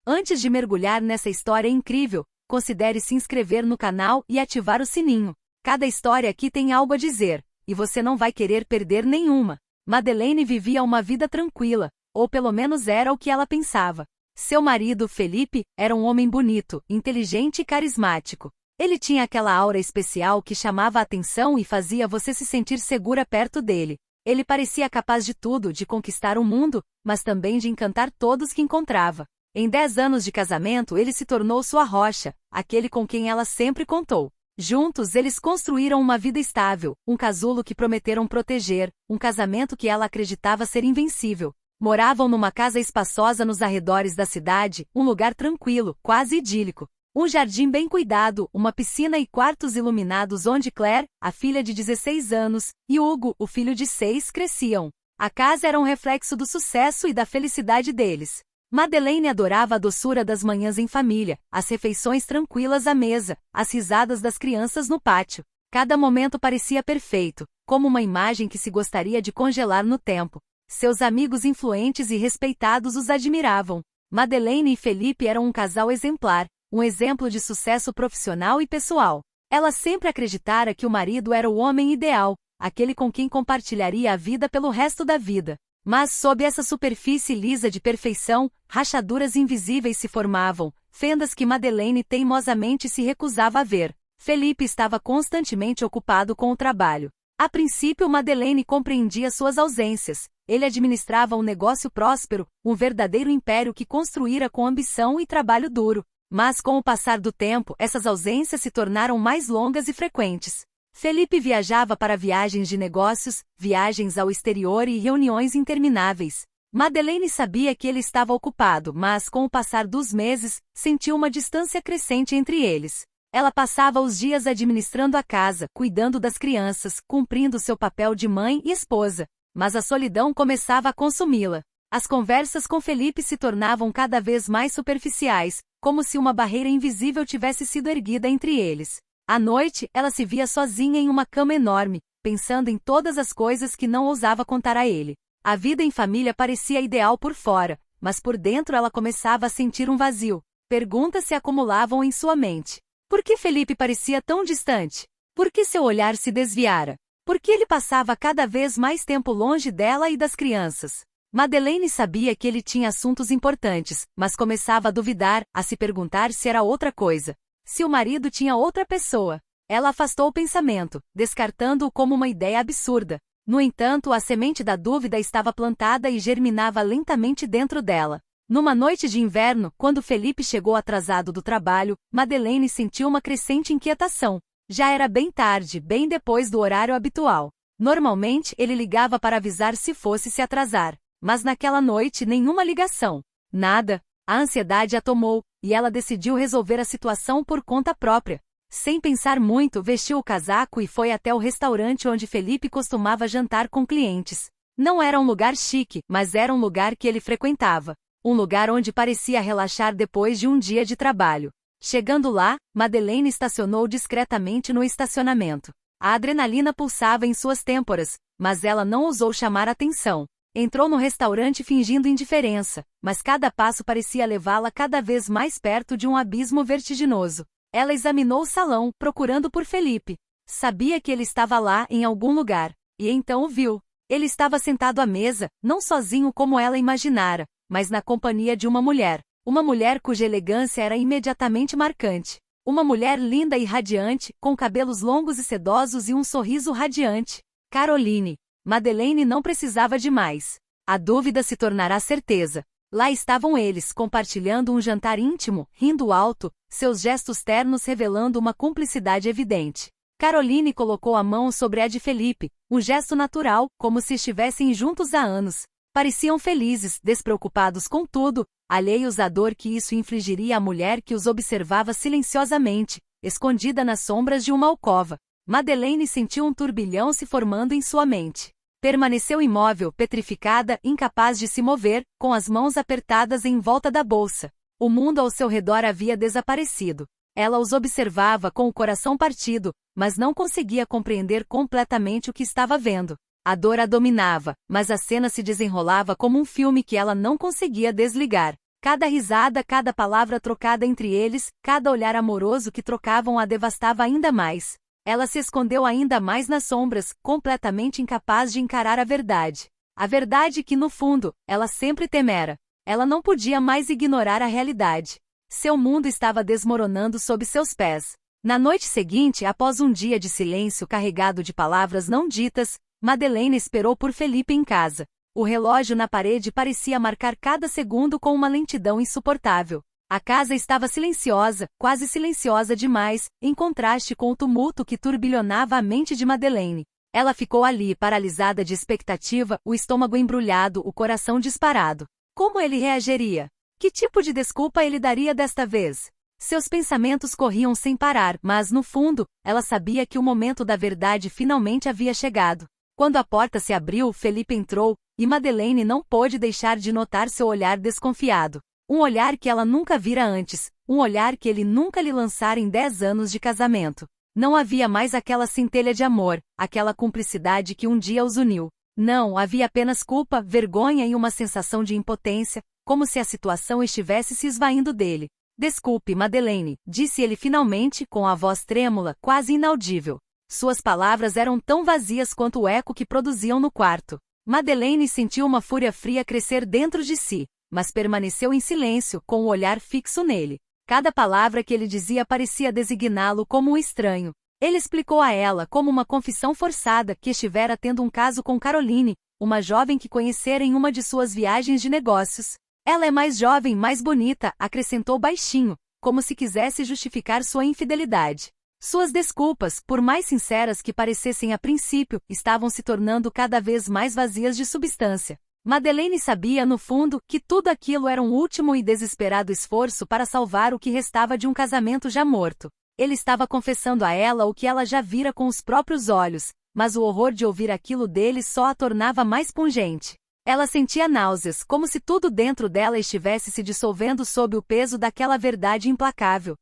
Antes de mergulhar nessa história incrível, considere se inscrever no canal e ativar o sininho. Cada história aqui tem algo a dizer, e você não vai querer perder nenhuma. Madeleine vivia uma vida tranquila, ou pelo menos era o que ela pensava. Seu marido, Felipe, era um homem bonito, inteligente e carismático. Ele tinha aquela aura especial que chamava a atenção e fazia você se sentir segura perto dele. Ele parecia capaz de tudo, de conquistar o mundo, mas também de encantar todos que encontrava. Em 10 anos de casamento ele se tornou sua rocha, aquele com quem ela sempre contou. Juntos eles construíram uma vida estável, um casulo que prometeram proteger, um casamento que ela acreditava ser invencível. Moravam numa casa espaçosa nos arredores da cidade, um lugar tranquilo, quase idílico. Um jardim bem cuidado, uma piscina e quartos iluminados onde Claire, a filha de 16 anos, e Hugo, o filho de 6, cresciam. A casa era um reflexo do sucesso e da felicidade deles. Madeleine adorava a doçura das manhãs em família, as refeições tranquilas à mesa, as risadas das crianças no pátio. Cada momento parecia perfeito, como uma imagem que se gostaria de congelar no tempo. Seus amigos influentes e respeitados os admiravam. Madeleine e Felipe eram um casal exemplar, um exemplo de sucesso profissional e pessoal. Ela sempre acreditara que o marido era o homem ideal, aquele com quem compartilharia a vida pelo resto da vida. Mas sob essa superfície lisa de perfeição, rachaduras invisíveis se formavam, fendas que Madeleine teimosamente se recusava a ver. Felipe estava constantemente ocupado com o trabalho. A princípio Madeleine compreendia suas ausências. Ele administrava um negócio próspero, um verdadeiro império que construíra com ambição e trabalho duro. Mas com o passar do tempo, essas ausências se tornaram mais longas e frequentes. Felipe viajava para viagens de negócios, viagens ao exterior e reuniões intermináveis. Madeleine sabia que ele estava ocupado, mas com o passar dos meses, sentiu uma distância crescente entre eles. Ela passava os dias administrando a casa, cuidando das crianças, cumprindo seu papel de mãe e esposa. Mas a solidão começava a consumi-la. As conversas com Felipe se tornavam cada vez mais superficiais, como se uma barreira invisível tivesse sido erguida entre eles. À noite, ela se via sozinha em uma cama enorme, pensando em todas as coisas que não ousava contar a ele. A vida em família parecia ideal por fora, mas por dentro ela começava a sentir um vazio. Perguntas se acumulavam em sua mente. Por que Felipe parecia tão distante? Por que seu olhar se desviara? Por que ele passava cada vez mais tempo longe dela e das crianças? Madeleine sabia que ele tinha assuntos importantes, mas começava a duvidar, a se perguntar se era outra coisa. Se o marido tinha outra pessoa. Ela afastou o pensamento, descartando-o como uma ideia absurda. No entanto, a semente da dúvida estava plantada e germinava lentamente dentro dela. Numa noite de inverno, quando Felipe chegou atrasado do trabalho, Madeleine sentiu uma crescente inquietação. Já era bem tarde, bem depois do horário habitual. Normalmente, ele ligava para avisar se fosse se atrasar. Mas naquela noite, nenhuma ligação. Nada. A ansiedade a tomou, e ela decidiu resolver a situação por conta própria. Sem pensar muito, vestiu o casaco e foi até o restaurante onde Felipe costumava jantar com clientes. Não era um lugar chique, mas era um lugar que ele frequentava. Um lugar onde parecia relaxar depois de um dia de trabalho. Chegando lá, Madeleine estacionou discretamente no estacionamento. A adrenalina pulsava em suas têmporas, mas ela não ousou chamar atenção. Entrou no restaurante fingindo indiferença, mas cada passo parecia levá-la cada vez mais perto de um abismo vertiginoso. Ela examinou o salão, procurando por Felipe. Sabia que ele estava lá em algum lugar, e então o viu. Ele estava sentado à mesa, não sozinho como ela imaginara, mas na companhia de uma mulher. Uma mulher cuja elegância era imediatamente marcante. Uma mulher linda e radiante, com cabelos longos e sedosos e um sorriso radiante. Caroline. Madeleine não precisava de mais. A dúvida se tornará certeza. Lá estavam eles, compartilhando um jantar íntimo, rindo alto, seus gestos ternos revelando uma cumplicidade evidente. Caroline colocou a mão sobre a de Felipe, um gesto natural, como se estivessem juntos há anos. Pareciam felizes, despreocupados com tudo, alheios à dor que isso infligiria à mulher que os observava silenciosamente, escondida nas sombras de uma alcova. Madeleine sentiu um turbilhão se formando em sua mente. Permaneceu imóvel, petrificada, incapaz de se mover, com as mãos apertadas em volta da bolsa. O mundo ao seu redor havia desaparecido. Ela os observava com o coração partido, mas não conseguia compreender completamente o que estava vendo. A dor a dominava, mas a cena se desenrolava como um filme que ela não conseguia desligar. Cada risada, cada palavra trocada entre eles, cada olhar amoroso que trocavam a devastava ainda mais. Ela se escondeu ainda mais nas sombras, completamente incapaz de encarar a verdade. A verdade que, no fundo, ela sempre temera. Ela não podia mais ignorar a realidade. Seu mundo estava desmoronando sob seus pés. Na noite seguinte, após um dia de silêncio carregado de palavras não ditas, Madeleine esperou por Felipe em casa. O relógio na parede parecia marcar cada segundo com uma lentidão insuportável. A casa estava silenciosa, quase silenciosa demais, em contraste com o tumulto que turbilhonava a mente de Madeleine. Ela ficou ali, paralisada de expectativa, o estômago embrulhado, o coração disparado. Como ele reagiria? Que tipo de desculpa ele daria desta vez? Seus pensamentos corriam sem parar, mas, no fundo, ela sabia que o momento da verdade finalmente havia chegado. Quando a porta se abriu, Felipe entrou, e Madeleine não pôde deixar de notar seu olhar desconfiado. Um olhar que ela nunca vira antes, um olhar que ele nunca lhe lançara em 10 anos de casamento. Não havia mais aquela centelha de amor, aquela cumplicidade que um dia os uniu. Não, havia apenas culpa, vergonha e uma sensação de impotência, como se a situação estivesse se esvaindo dele. Desculpe, Madeleine, disse ele finalmente, com a voz trêmula, quase inaudível. Suas palavras eram tão vazias quanto o eco que produziam no quarto. Madeleine sentiu uma fúria fria crescer dentro de si, mas permaneceu em silêncio, com o olhar fixo nele. Cada palavra que ele dizia parecia designá-lo como um estranho. Ele explicou a ela como uma confissão forçada que estivera tendo um caso com Caroline, uma jovem que conhecera em uma de suas viagens de negócios. Ela é mais jovem, mais bonita, acrescentou baixinho, como se quisesse justificar sua infidelidade. Suas desculpas, por mais sinceras que parecessem a princípio, estavam se tornando cada vez mais vazias de substância. Madeleine sabia, no fundo, que tudo aquilo era um último e desesperado esforço para salvar o que restava de um casamento já morto. Ele estava confessando a ela o que ela já vira com os próprios olhos, mas o horror de ouvir aquilo dele só a tornava mais pungente. Ela sentia náuseas, como se tudo dentro dela estivesse se dissolvendo sob o peso daquela verdade implacável.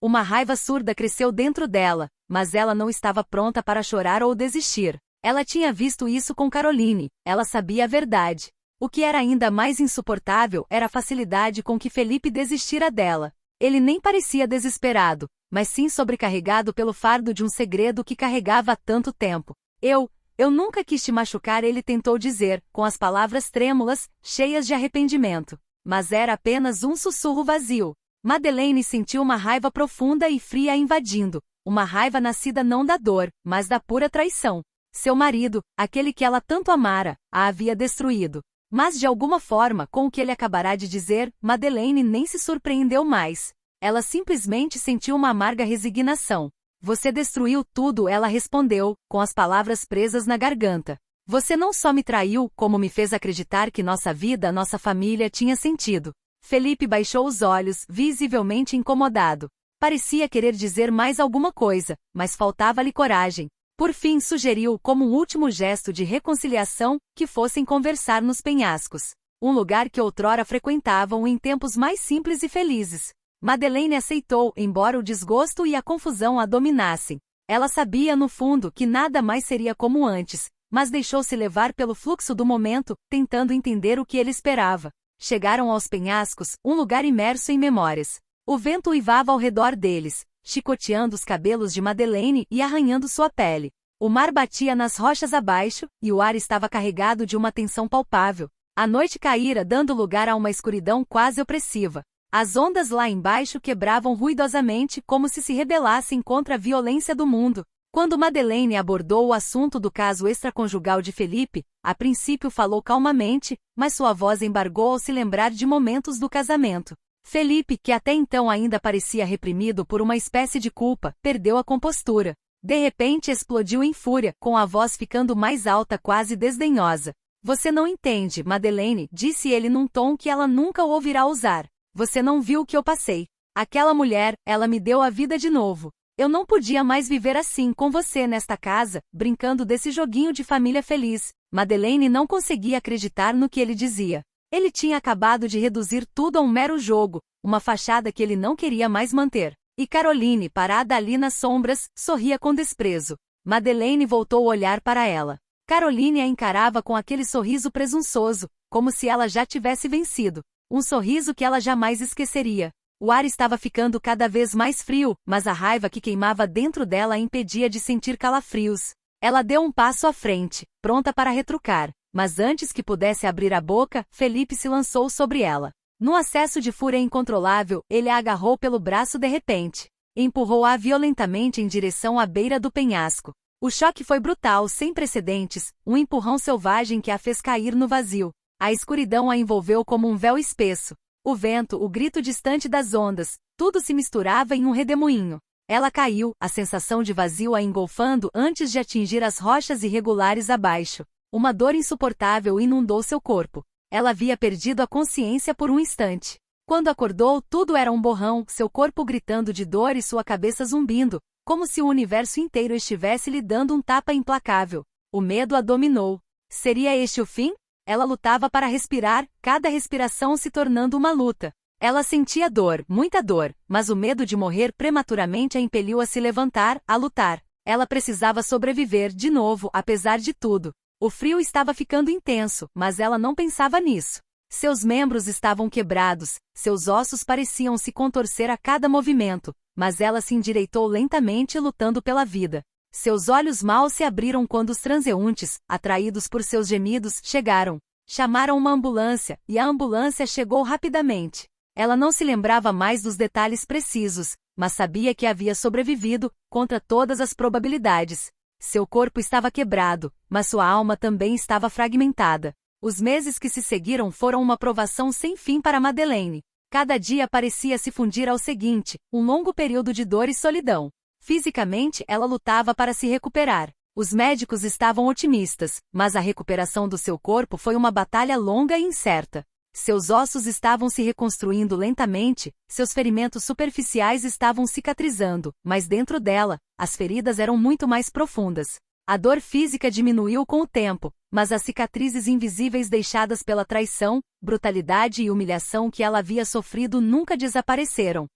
Uma raiva surda cresceu dentro dela, mas ela não estava pronta para chorar ou desistir. Ela tinha visto isso com Caroline, ela sabia a verdade. O que era ainda mais insuportável era a facilidade com que Felipe desistira dela. Ele nem parecia desesperado, mas sim sobrecarregado pelo fardo de um segredo que carregava há tanto tempo. Eu nunca quis te machucar, ele tentou dizer, com as palavras trêmulas, cheias de arrependimento. Mas era apenas um sussurro vazio. Madeleine sentiu uma raiva profunda e fria a invadindo, uma raiva nascida não da dor, mas da pura traição. Seu marido, aquele que ela tanto amara, a havia destruído. Mas de alguma forma, com o que ele acabará de dizer, Madeleine nem se surpreendeu mais. Ela simplesmente sentiu uma amarga resignação. Você destruiu tudo, ela respondeu, com as palavras presas na garganta. Você não só me traiu, como me fez acreditar que nossa vida, nossa família tinha sentido. Felipe baixou os olhos, visivelmente incomodado. Parecia querer dizer mais alguma coisa, mas faltava-lhe coragem. Por fim sugeriu, como um último gesto de reconciliação, que fossem conversar nos penhascos. Um lugar que outrora frequentavam em tempos mais simples e felizes. Madeleine aceitou, embora o desgosto e a confusão a dominassem. Ela sabia, no fundo, que nada mais seria como antes, mas deixou-se levar pelo fluxo do momento, tentando entender o que ele esperava. Chegaram aos penhascos, um lugar imerso em memórias. O vento uivava ao redor deles, chicoteando os cabelos de Madeleine e arranhando sua pele. O mar batia nas rochas abaixo, e o ar estava carregado de uma tensão palpável. A noite caíra, dando lugar a uma escuridão quase opressiva. As ondas lá embaixo quebravam ruidosamente, como se rebelassem contra a violência do mundo. Quando Madeleine abordou o assunto do caso extraconjugal de Felipe, a princípio falou calmamente, mas sua voz embargou ao se lembrar de momentos do casamento. Felipe, que até então ainda parecia reprimido por uma espécie de culpa, perdeu a compostura. De repente explodiu em fúria, com a voz ficando mais alta, quase desdenhosa. Você não entende, Madeleine, disse ele num tom que ela nunca o ouvirá usar. Você não viu o que eu passei. Aquela mulher, ela me deu a vida de novo. Eu não podia mais viver assim com você nesta casa, brincando desse joguinho de família feliz. Madeleine não conseguia acreditar no que ele dizia. Ele tinha acabado de reduzir tudo a um mero jogo, uma fachada que ele não queria mais manter. E Caroline, parada ali nas sombras, sorria com desprezo. Madeleine voltou o olhar para ela. Caroline a encarava com aquele sorriso presunçoso, como se ela já tivesse vencido. Um sorriso que ela jamais esqueceria. O ar estava ficando cada vez mais frio, mas a raiva que queimava dentro dela a impedia de sentir calafrios. Ela deu um passo à frente, pronta para retrucar, mas antes que pudesse abrir a boca, Felipe se lançou sobre ela. Num acesso de fúria incontrolável, ele a agarrou pelo braço de repente. Empurrou-a violentamente em direção à beira do penhasco. O choque foi brutal, sem precedentes, um empurrão selvagem que a fez cair no vazio. A escuridão a envolveu como um véu espesso. O vento, o grito distante das ondas, tudo se misturava em um redemoinho. Ela caiu, a sensação de vazio a engolfando antes de atingir as rochas irregulares abaixo. Uma dor insuportável inundou seu corpo. Ela havia perdido a consciência por um instante. Quando acordou, tudo era um borrão, seu corpo gritando de dor e sua cabeça zumbindo, como se o universo inteiro estivesse lhe dando um tapa implacável. O medo a dominou. Seria este o fim? Ela lutava para respirar, cada respiração se tornando uma luta. Ela sentia dor, muita dor, mas o medo de morrer prematuramente a impeliu a se levantar, a lutar. Ela precisava sobreviver de novo, apesar de tudo. O frio estava ficando intenso, mas ela não pensava nisso. Seus membros estavam quebrados, seus ossos pareciam se contorcer a cada movimento, mas ela se endireitou lentamente lutando pela vida. Seus olhos mal se abriram quando os transeuntes, atraídos por seus gemidos, chegaram. Chamaram uma ambulância, e a ambulância chegou rapidamente. Ela não se lembrava mais dos detalhes precisos, mas sabia que havia sobrevivido, contra todas as probabilidades. Seu corpo estava quebrado, mas sua alma também estava fragmentada. Os meses que se seguiram foram uma provação sem fim para Madeleine. Cada dia parecia se fundir ao seguinte, um longo período de dor e solidão. Fisicamente, ela lutava para se recuperar. Os médicos estavam otimistas, mas a recuperação do seu corpo foi uma batalha longa e incerta. Seus ossos estavam se reconstruindo lentamente, seus ferimentos superficiais estavam cicatrizando, mas dentro dela, as feridas eram muito mais profundas. A dor física diminuiu com o tempo, mas as cicatrizes invisíveis deixadas pela traição, brutalidade e humilhação que ela havia sofrido nunca desapareceram.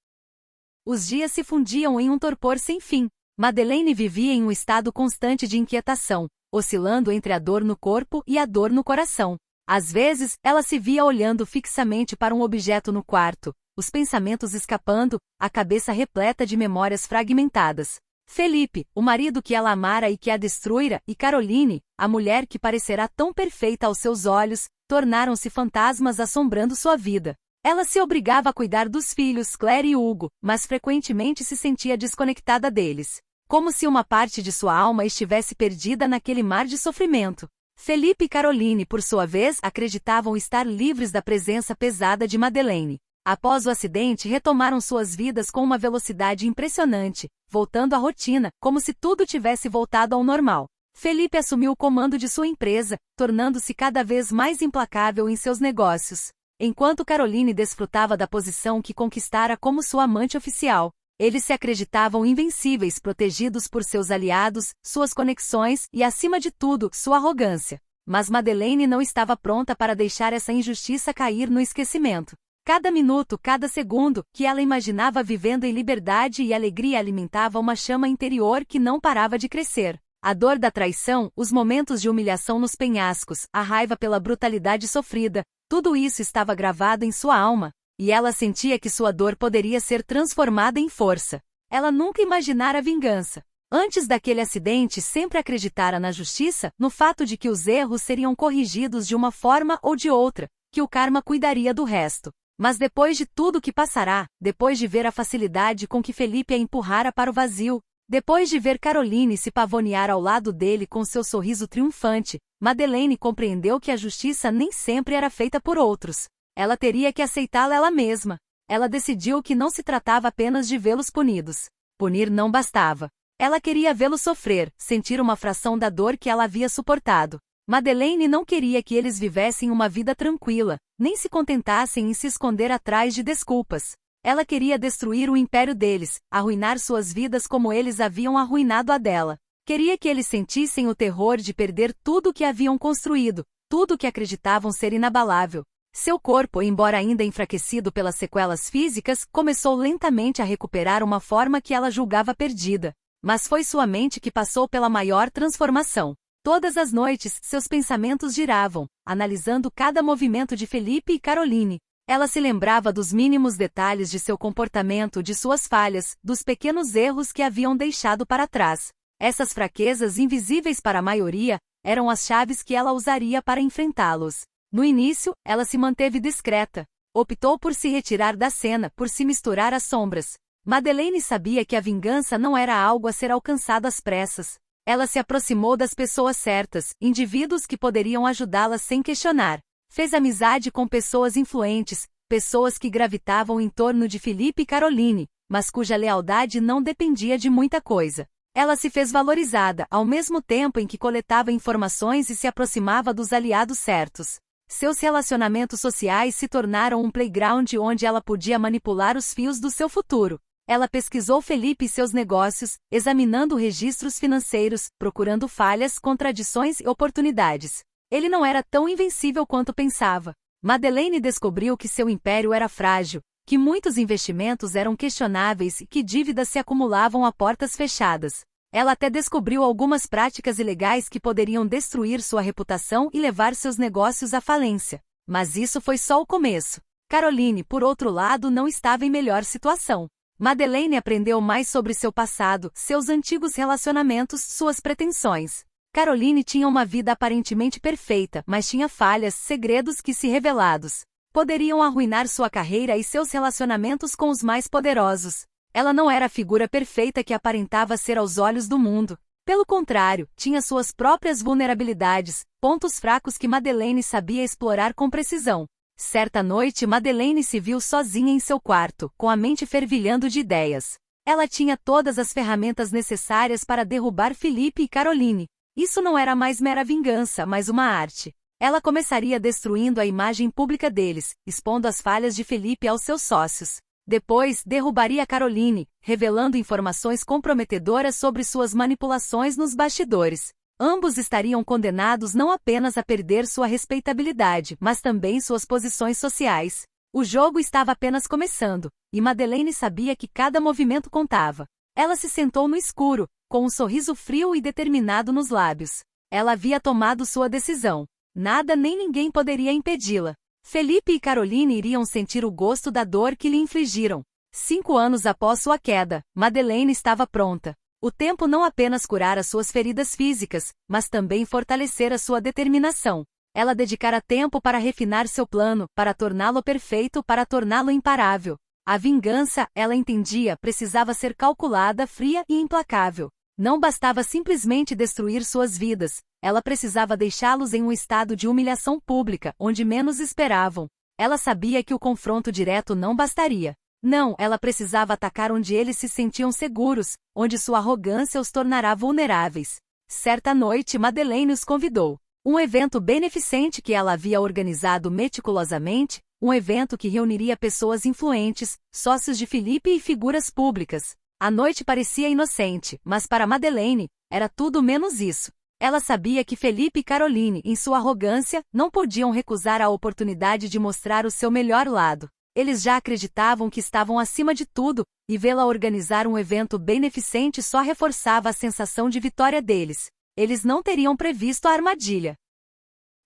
Os dias se fundiam em um torpor sem fim. Madeleine vivia em um estado constante de inquietação, oscilando entre a dor no corpo e a dor no coração. Às vezes, ela se via olhando fixamente para um objeto no quarto, os pensamentos escapando, a cabeça repleta de memórias fragmentadas. Felipe, o marido que ela amara e que a destruíra, e Caroline, a mulher que parecerá tão perfeita aos seus olhos, tornaram-se fantasmas assombrando sua vida. Ela se obrigava a cuidar dos filhos Claire e Hugo, mas frequentemente se sentia desconectada deles. Como se uma parte de sua alma estivesse perdida naquele mar de sofrimento. Felipe e Caroline, por sua vez, acreditavam estar livres da presença pesada de Madeleine. Após o acidente, retomaram suas vidas com uma velocidade impressionante, voltando à rotina, como se tudo tivesse voltado ao normal. Felipe assumiu o comando de sua empresa, tornando-se cada vez mais implacável em seus negócios. Enquanto Caroline desfrutava da posição que conquistara como sua amante oficial, eles se acreditavam invencíveis, protegidos por seus aliados, suas conexões e, acima de tudo, sua arrogância. Mas Madeleine não estava pronta para deixar essa injustiça cair no esquecimento. Cada minuto, cada segundo, que ela imaginava vivendo em liberdade e alegria alimentava uma chama interior que não parava de crescer. A dor da traição, os momentos de humilhação nos penhascos, a raiva pela brutalidade sofrida, tudo isso estava gravado em sua alma, e ela sentia que sua dor poderia ser transformada em força. Ela nunca imaginara vingança. Antes daquele acidente, sempre acreditara na justiça, no fato de que os erros seriam corrigidos de uma forma ou de outra, que o karma cuidaria do resto. Mas depois de tudo que passará, depois de ver a facilidade com que Felipe a empurrara para o vazio, depois de ver Caroline se pavonear ao lado dele com seu sorriso triunfante, Madeleine compreendeu que a justiça nem sempre era feita por outros. Ela teria que aceitá-la ela mesma. Ela decidiu que não se tratava apenas de vê-los punidos. Punir não bastava. Ela queria vê-los sofrer, sentir uma fração da dor que ela havia suportado. Madeleine não queria que eles vivessem uma vida tranquila, nem se contentassem em se esconder atrás de desculpas. Ela queria destruir o império deles, arruinar suas vidas como eles haviam arruinado a dela. Queria que eles sentissem o terror de perder tudo o que haviam construído, tudo o que acreditavam ser inabalável. Seu corpo, embora ainda enfraquecido pelas sequelas físicas, começou lentamente a recuperar uma forma que ela julgava perdida. Mas foi sua mente que passou pela maior transformação. Todas as noites, seus pensamentos giravam, analisando cada movimento de Felipe e Caroline. Ela se lembrava dos mínimos detalhes de seu comportamento, de suas falhas, dos pequenos erros que haviam deixado para trás. Essas fraquezas invisíveis para a maioria eram as chaves que ela usaria para enfrentá-los. No início, ela se manteve discreta. Optou por se retirar da cena, por se misturar às sombras. Madeleine sabia que a vingança não era algo a ser alcançado às pressas. Ela se aproximou das pessoas certas, indivíduos que poderiam ajudá-la sem questionar. Fez amizade com pessoas influentes, pessoas que gravitavam em torno de Felipe e Caroline, mas cuja lealdade não dependia de muita coisa. Ela se fez valorizada, ao mesmo tempo em que coletava informações e se aproximava dos aliados certos. Seus relacionamentos sociais se tornaram um playground onde ela podia manipular os fios do seu futuro. Ela pesquisou Felipe e seus negócios, examinando registros financeiros, procurando falhas, contradições e oportunidades. Ele não era tão invencível quanto pensava. Madeleine descobriu que seu império era frágil, que muitos investimentos eram questionáveis e que dívidas se acumulavam a portas fechadas. Ela até descobriu algumas práticas ilegais que poderiam destruir sua reputação e levar seus negócios à falência. Mas isso foi só o começo. Caroline, por outro lado, não estava em melhor situação. Madeleine aprendeu mais sobre seu passado, seus antigos relacionamentos, suas pretensões. Caroline tinha uma vida aparentemente perfeita, mas tinha falhas, segredos que, se revelados, poderiam arruinar sua carreira e seus relacionamentos com os mais poderosos. Ela não era a figura perfeita que aparentava ser aos olhos do mundo. Pelo contrário, tinha suas próprias vulnerabilidades, pontos fracos que Madeleine sabia explorar com precisão. Certa noite, Madeleine se viu sozinha em seu quarto, com a mente fervilhando de ideias. Ela tinha todas as ferramentas necessárias para derrubar Felipe e Caroline. Isso não era mais mera vingança, mas uma arte. Ela começaria destruindo a imagem pública deles, expondo as falhas de Felipe aos seus sócios. Depois, derrubaria Caroline, revelando informações comprometedoras sobre suas manipulações nos bastidores. Ambos estariam condenados não apenas a perder sua respeitabilidade, mas também suas posições sociais. O jogo estava apenas começando, e Madeleine sabia que cada movimento contava. Ela se sentou no escuro, com um sorriso frio e determinado nos lábios. Ela havia tomado sua decisão. Nada nem ninguém poderia impedi-la. Felipe e Caroline iriam sentir o gosto da dor que lhe infligiram. 5 anos após sua queda, Madeleine estava pronta. O tempo não apenas curara suas feridas físicas, mas também fortalecera sua determinação. Ela dedicara tempo para refinar seu plano, para torná-lo perfeito, para torná-lo imparável. A vingança, ela entendia, precisava ser calculada, fria e implacável. Não bastava simplesmente destruir suas vidas, ela precisava deixá-los em um estado de humilhação pública, onde menos esperavam. Ela sabia que o confronto direto não bastaria. Não, ela precisava atacar onde eles se sentiam seguros, onde sua arrogância os tornará vulneráveis. Certa noite, Madeleine os convidou. Um evento beneficente que ela havia organizado meticulosamente, um evento que reuniria pessoas influentes, sócios de Felipe e figuras públicas. A noite parecia inocente, mas para Madeleine, era tudo menos isso. Ela sabia que Felipe e Caroline, em sua arrogância, não podiam recusar a oportunidade de mostrar o seu melhor lado. Eles já acreditavam que estavam acima de tudo, e vê-la organizar um evento beneficente só reforçava a sensação de vitória deles. Eles não teriam previsto a armadilha.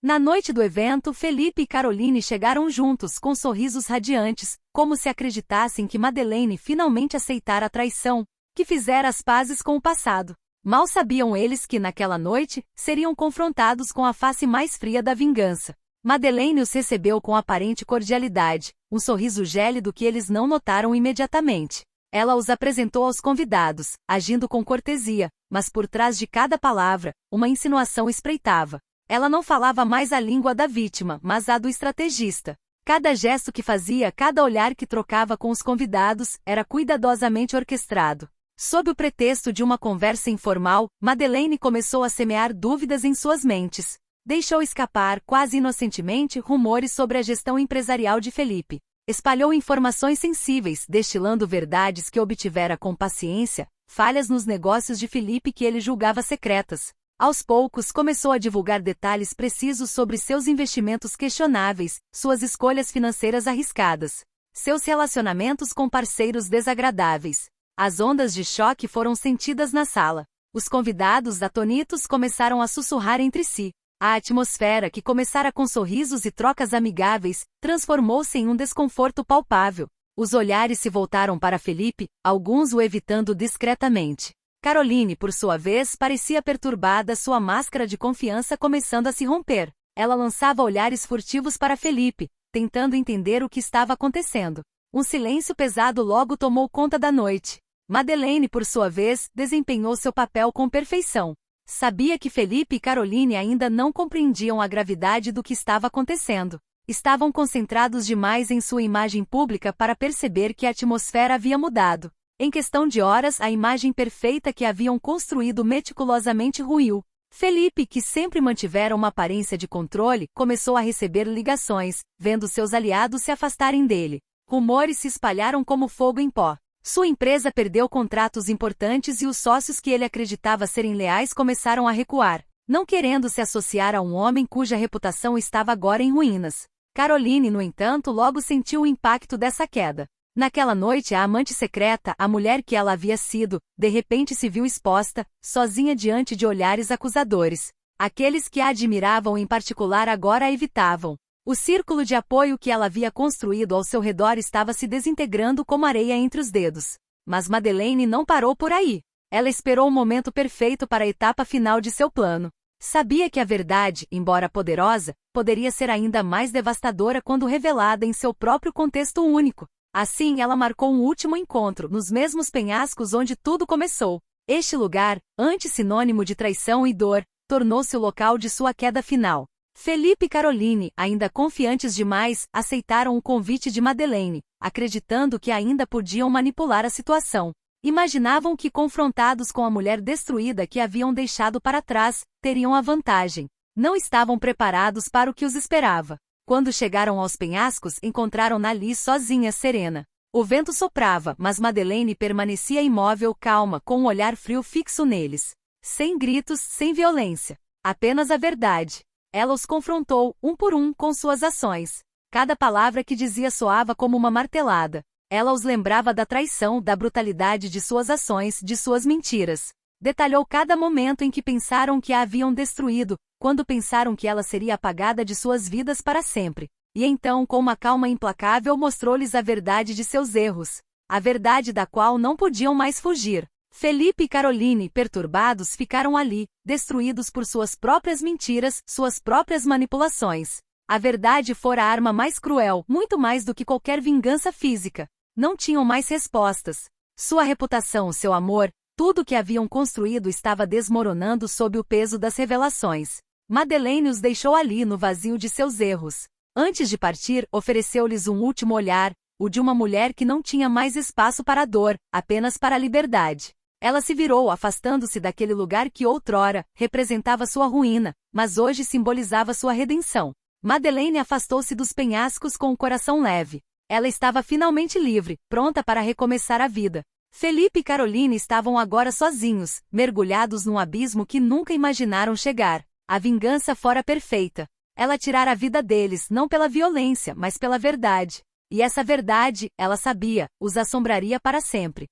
Na noite do evento, Felipe e Caroline chegaram juntos com sorrisos radiantes, como se acreditassem que Madeleine finalmente aceitara a traição, que fizera as pazes com o passado. Mal sabiam eles que, naquela noite, seriam confrontados com a face mais fria da vingança. Madeleine os recebeu com aparente cordialidade, um sorriso gélido que eles não notaram imediatamente. Ela os apresentou aos convidados, agindo com cortesia, mas por trás de cada palavra, uma insinuação espreitava. Ela não falava mais a língua da vítima, mas a do estrategista. Cada gesto que fazia, cada olhar que trocava com os convidados, era cuidadosamente orquestrado. Sob o pretexto de uma conversa informal, Madeleine começou a semear dúvidas em suas mentes. Deixou escapar, quase inocentemente, rumores sobre a gestão empresarial de Felipe. Espalhou informações sensíveis, destilando verdades que obtivera com paciência, falhas nos negócios de Felipe que ele julgava secretas. Aos poucos, começou a divulgar detalhes precisos sobre seus investimentos questionáveis, suas escolhas financeiras arriscadas, seus relacionamentos com parceiros desagradáveis. As ondas de choque foram sentidas na sala. Os convidados, atonitos, começaram a sussurrar entre si. A atmosfera, que começara com sorrisos e trocas amigáveis, transformou-se em um desconforto palpável. Os olhares se voltaram para Felipe, alguns o evitando discretamente. Caroline, por sua vez, parecia perturbada, sua máscara de confiança começando a se romper. Ela lançava olhares furtivos para Felipe, tentando entender o que estava acontecendo. Um silêncio pesado logo tomou conta da noite. Madeleine, por sua vez, desempenhou seu papel com perfeição. Sabia que Felipe e Caroline ainda não compreendiam a gravidade do que estava acontecendo. Estavam concentrados demais em sua imagem pública para perceber que a atmosfera havia mudado. Em questão de horas, a imagem perfeita que haviam construído meticulosamente ruiu. Felipe, que sempre mantivera uma aparência de controle, começou a receber ligações, vendo seus aliados se afastarem dele. Rumores se espalharam como fogo em pó. Sua empresa perdeu contratos importantes e os sócios que ele acreditava serem leais começaram a recuar, não querendo se associar a um homem cuja reputação estava agora em ruínas. Caroline, no entanto, logo sentiu o impacto dessa queda. Naquela noite, a amante secreta, a mulher que ela havia sido, de repente se viu exposta, sozinha diante de olhares acusadores. Aqueles que a admiravam em particular agora a evitavam. O círculo de apoio que ela havia construído ao seu redor estava se desintegrando como areia entre os dedos. Mas Madeleine não parou por aí. Ela esperou o momento perfeito para a etapa final de seu plano. Sabia que a verdade, embora poderosa, poderia ser ainda mais devastadora quando revelada em seu próprio contexto único. Assim, ela marcou um último encontro, nos mesmos penhascos onde tudo começou. Este lugar, antes sinônimo de traição e dor, tornou-se o local de sua queda final. Felipe e Caroline, ainda confiantes demais, aceitaram o convite de Madeleine, acreditando que ainda podiam manipular a situação. Imaginavam que, confrontados com a mulher destruída que haviam deixado para trás, teriam a vantagem. Não estavam preparados para o que os esperava. Quando chegaram aos penhascos, encontraram-na ali sozinha, serena. O vento soprava, mas Madeleine permanecia imóvel, calma, com um olhar frio fixo neles. Sem gritos, sem violência. Apenas a verdade. Ela os confrontou, um por um, com suas ações. Cada palavra que dizia soava como uma martelada. Ela os lembrava da traição, da brutalidade de suas ações, de suas mentiras. Detalhou cada momento em que pensaram que a haviam destruído, quando pensaram que ela seria apagada de suas vidas para sempre. E então, com uma calma implacável, mostrou-lhes a verdade de seus erros. A verdade da qual não podiam mais fugir. Felipe e Caroline, perturbados, ficaram ali, destruídos por suas próprias mentiras, suas próprias manipulações. A verdade fora a arma mais cruel, muito mais do que qualquer vingança física. Não tinham mais respostas. Sua reputação, seu amor, tudo o que haviam construído estava desmoronando sob o peso das revelações. Madeleine os deixou ali no vazio de seus erros. Antes de partir, ofereceu-lhes um último olhar, o de uma mulher que não tinha mais espaço para a dor, apenas para a liberdade. Ela se virou, afastando-se daquele lugar que outrora representava sua ruína, mas hoje simbolizava sua redenção. Madeleine afastou-se dos penhascos com o coração leve. Ela estava finalmente livre, pronta para recomeçar a vida. Felipe e Caroline estavam agora sozinhos, mergulhados num abismo que nunca imaginaram chegar. A vingança fora perfeita. Ela tirara a vida deles, não pela violência, mas pela verdade. E essa verdade, ela sabia, os assombraria para sempre.